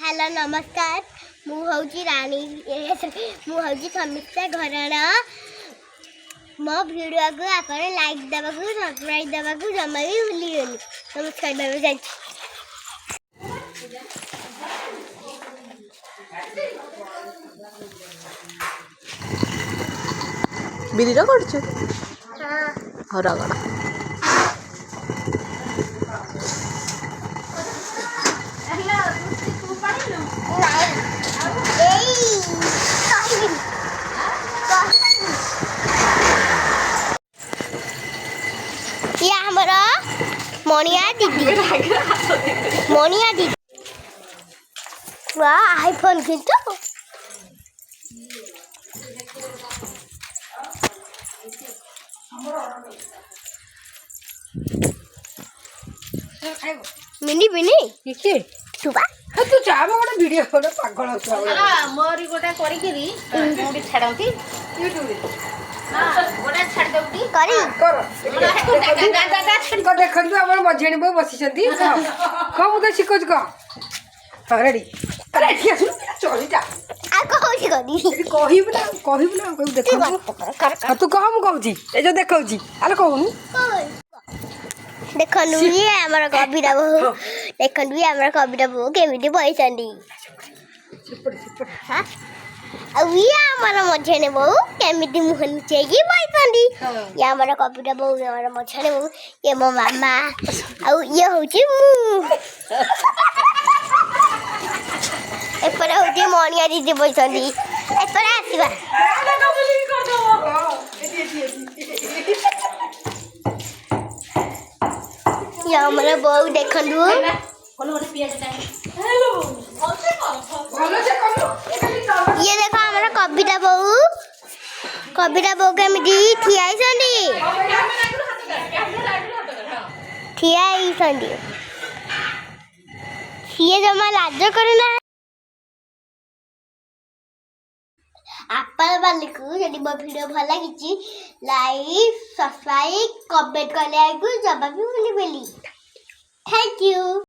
Hello नमस्कार मुझे रानी मुझे समीक्षा घराना मो वीडियो को आप लाइक देवा सब्सक्राइब देवा जमा भी भूलिए नमस्कार बाबा जाए बिरीरा करछु हाँ हरा गड़ा ये हमारा मोनिया दीदी वाह आईफोन किंतु मिनी मिनी किए सुबा तू जा मोर वीडियो फोटो पागल हो मोरी गोटा करिकिरी मोडी छाडंती यूट्यूब रे गोटा छाड दउती करी कर दादा देखंतु हमर मझेणी बो बसिसंती को मु तो सिकोज को रेडी रेडी आसु चली जा आ कहूची करी कहिब ना कहू देखो तू कह मु कहूची ए जो देखौची आले कहू देखनु ये हमर कविता बहु देखनु ये हमर कविता बहु केमिति बइसंदी हां अब ये हमर मझेने बहु केमिति मुहन चेगी बइसंदी ये हमर कविता बहु हमर मझेने बहु ये मो मामा आ ये होची मु एपर होची मोनिया दीदी बइसंदी एपर आसीबा ये हमारा बहु देखनु ये देखो हमारा कविता बहु केमिति ठियाइसंदी सिए जमा लाज करना आपण बालिकु यदि मो वीडियो भल लागी लाइक सब्सक्राइब कमेंट करले आइकु जब भी भूली बेली थैंक यू।